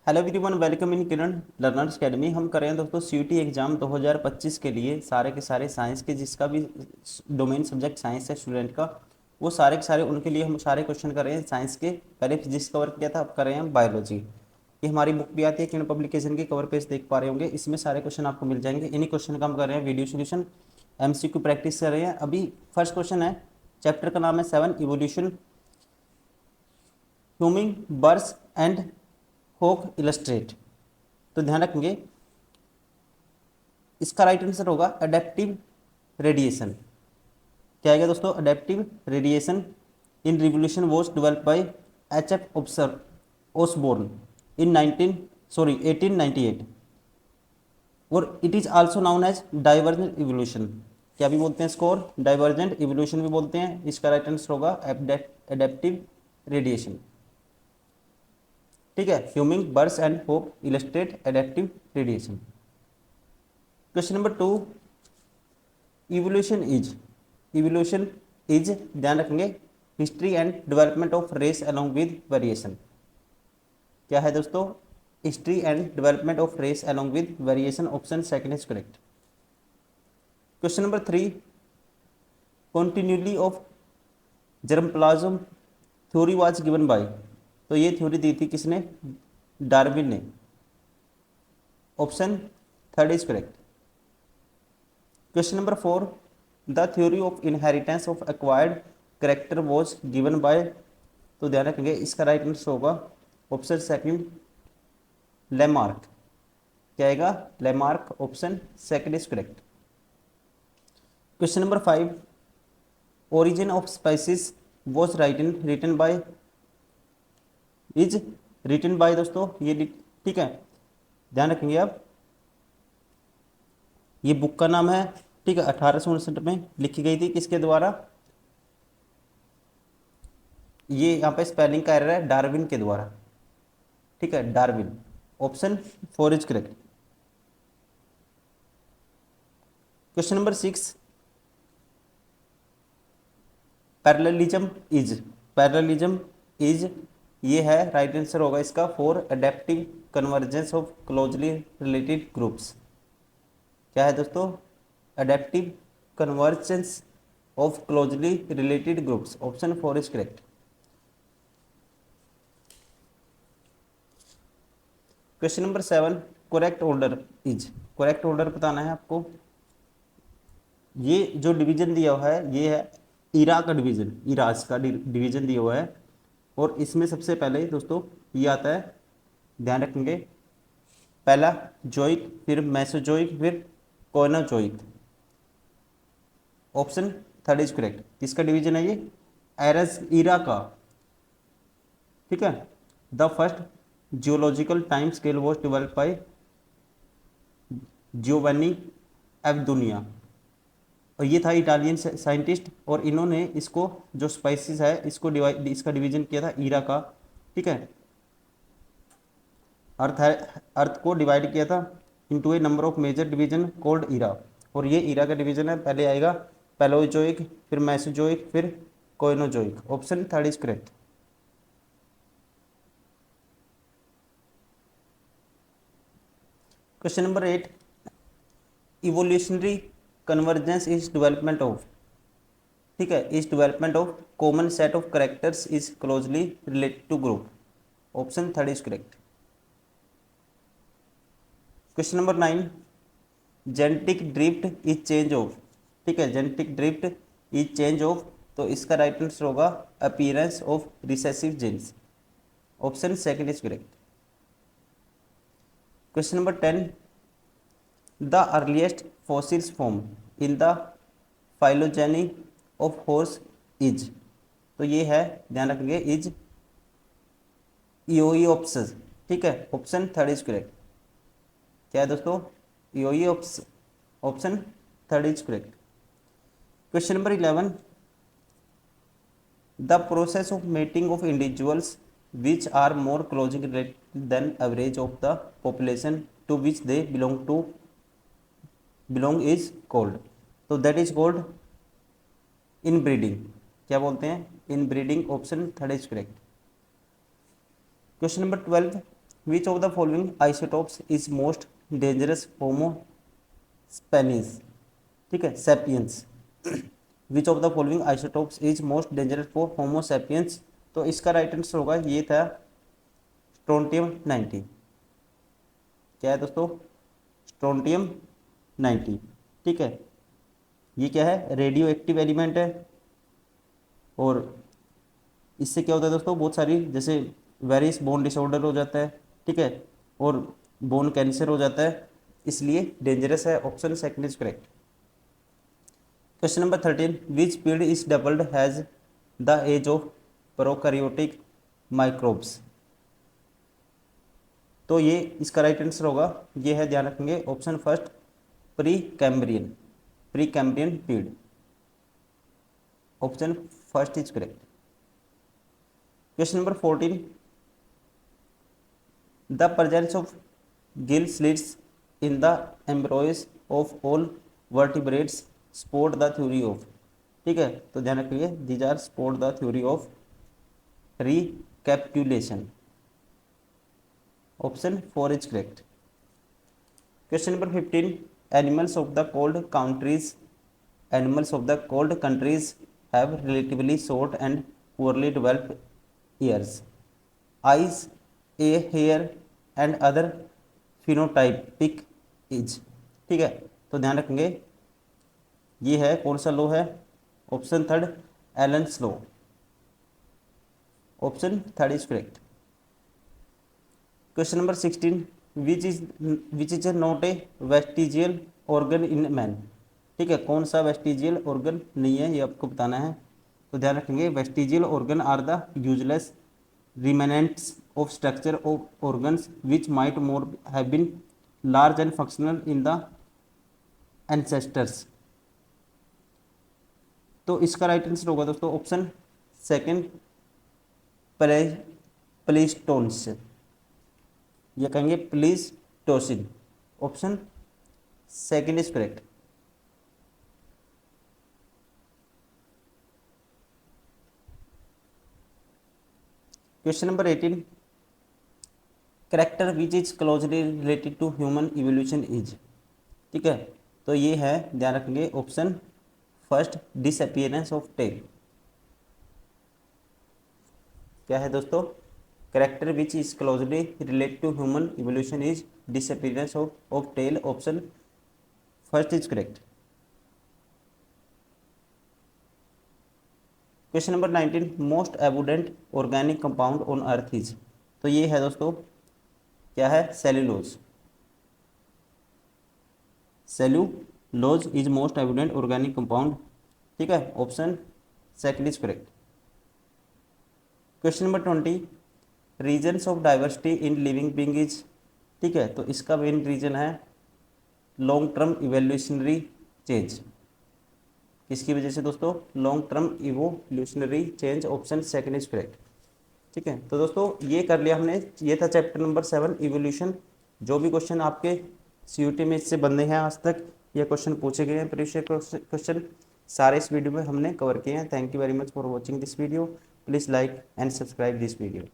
Hello everyone, welcome in Kiran learners academy. हम कर रहे हैं दोस्तों सीयूटी एग्जाम 2025 के लिए सारे के सारे साइंस के, जिसका भी डोमेन सब्जेक्ट साइंस है स्टूडेंट का, वो सारे के सारे उनके लिए हम सारे क्वेश्चन कर रहे हैं साइंस के। पहले फिजिक्स कवर किया था, अब कर रहे हैं बायोलॉजी। ये हमारी बुक भी आती है किरण पब्लिकेशन की, कवर पेज देख पा रहे होंगे। इसमें सारे क्वेश्चन आपको मिल जाएंगे। इन्हीं क्वेश्चन का हम कर रहे हैं वीडियो सोल्यूशन, एमसीक्यू प्रैक्टिस कर रहे हैं। अभी फर्स्ट क्वेश्चन है, चैप्टर का नाम है 7 evolution humming birds and hawk illustrate. तो ध्यान रखेंगे, इसका राइट आंसर होगा अडेप्टिव रेडिएशन। क्या आएगा दोस्तों? Adaptive radiation in revolution was develop by H F ऑब्सर ओसबोर्न इन 1898, और it is also known as divergent evolution. क्या भी बोलते हैं इसको? और डाइवर्जेंट इवोल्यूशन भी बोलते हैं। इसका राइट आंसर होगा अडेप्टिव रेडिएशन। ठीक है, humming birds and hope illustrate adaptive radiation. Question number 2, evolution is ध्यान रखेंगे history and development of race along with variation. क्या है दोस्तों? History and development of race along with variation. Option second is correct. Question number 3, continually of germplasm theory was given by. तो ये थ्योरी दी थी किसने? डार्विन ने। Option third is correct. Question number 4, the theory of inheritance of acquired character was given by. तो ध्यान रखेंगे, इसका राइट आंसर होगा ऑप्शन सेकंड लेमार्क। क्या आएगा? Lamarck. Option second is correct. Question number 5, origin of species was written by is written by. दोस्तों ये ठीक है, ध्यान रखेंगे आप, ये बुक का नाम है। ठीक है, 1859 में लिखी गई थी। किसके द्वारा? ये यहाँ पे स्पेलिंग का एरर है, डार्विन के द्वारा। ठीक है, Darwin. Option four is correct. Question number 6, parallelism is. Parallelism is, ये है राइट आंसर होगा इसका for adaptive convergence of closely related groups. क्या है दोस्तों? Adaptive convergence of closely related groups. Option four is correct. Question number 7, correct order is. Correct order बताना है आपको। ये जो डिवीजन दिया हुआ है ये है इरा का डिवीजन, इराज का डिवीजन दिया हुआ है। और इसमें सबसे पहले दोस्तों ये आता है, ध्यान रखेंगे, पहला जोइक, फिर मेसोजोइक, फिर Coenozoic. Option third is correct. किसका डिवीजन है ये? एरस इरा का। ठीक है, the first geological time scale was develop by Giovanni एफ दुनिया। और ये था इटालियन साइंटिस्ट, और इन्होंने इसको जो स्पाइसिस है इसको डिवाइड, इसका डिवीजन किया था ईरा का। ठीक है, अर्थ है, अर्थ को डिवाइड किया था into a number of major division called era. और ये ईरा का डिवीजन है। पहले आएगा पैलोजोइक, फिर मैसोजोइक, फिर Coenozoic. Option third is correct. Question number 8, evolutionary convergence is development of. ठीक है, is development of common set of characters is closely related to group. Option third is correct. Question number 9, genetic drift is change of. ठीक है, genetic drift is change of, तो इसका right answer होगा appearance of recessive genes. Option second is correct. Question number 10, the earliest fossils form in the phylogeny of horse is. तो ये है, ध्यान रखेंगे, इज इओइओप्सिस। ठीक है, ऑप्शन थर्ड इज करेक्ट। क्या है दोस्तों? इओइओप्स। Option third is correct. Question number 11, the process of mating of individuals which are more closely related than average of the population to which they belong is called. तो that is called inbreeding. क्या बोलते हैं? Inbreeding. Option third is correct. Question number 12, which of the following isotopes is most dangerous Homo sapiens, ठीक है, sapiens. Which of the following isotopes is most dangerous for homo sapiens, तो इसका right answer होगा ये था strontium 90। क्या है दोस्तों? स्ट्रोंटियम 90, ठीक है। ये क्या है? रेडियो एक्टिव एलिमेंट है, और इससे क्या होता है दोस्तों, बहुत सारी जैसे वेरियस बोन डिसऑर्डर हो जाता है, ठीक है, और बोन कैंसर हो जाता है, इसलिए डेंजरस है। Option second is correct. Question number 13, which period is doubled has the age of prokaryotic microbes, तो ये इसका राइट आंसर होगा, ये है, ध्यान रखेंगे, option first pre Cambrian, pre Cambrian period. Option first is correct. Question number 14, the presence of gill slits in the embryos of all vertebrates support the theory of, ठीक है, तो ध्यान रखिए, these are support the theory of recapitulation. Option 4 is correct. Question number 15, animals of the cold countries, animals of the cold countries have relatively short and poorly developed ears, eyes, a hair and other phenotypic is, ठीक है, तो ध्यान रखेंगे, ये है कौन सा लो है? Option third Allen's low. Option third is correct. Question number 16, which is not a vestigial organ in man, ठीक है, कौन सा वेस्टिजियल ऑर्गन नहीं है, ये आपको बताना है। तो ध्यान रखेंगे, vestigial organ are the useless remnants of structure of organs which might more have been large and functional in the ancestors, तो इसका राइट आंसर होगा दोस्तों ऑप्शन सेकंड प्लेस्टोन्स, ये कहेंगे Pleistocene. Option second is correct. Question number 18, character which is closely related to human evolution is, ठीक है, तो ये है, ध्यान रखेंगे, option first disappearance of tail. क्या है दोस्तों? Character which is closely related to human evolution is disappearance of tail. Option first is correct. Question number 19, most abundant organic compound on earth is, तो ये है दोस्तों, क्या है? Cellulose. Cellulose is most abundant organic compound, ठीक है, option second is correct. Question number 20, reasons of diversity in living being is, ठीक है, तो इसका मेन रीजन है लॉन्ग टर्म इवोल्यूशनरी चेंज। किसकी वजह से दोस्तों? Long term evolutionary change. Option second is correct, ठीक है। तो दोस्तों ये कर लिया हमने, ये था चैप्टर नंबर 7 इवोल्यूशन। जो भी क्वेश्चन आपके सीयूटी में इससे बंदे हैं आज तक, ये क्वेश्चन पूछे गए हैं, प्रीवियस क्वेश्चन सारे इस वीडियो में हमने कवर किए हैं। Thank you very much for watching this video. Please like and subscribe this video.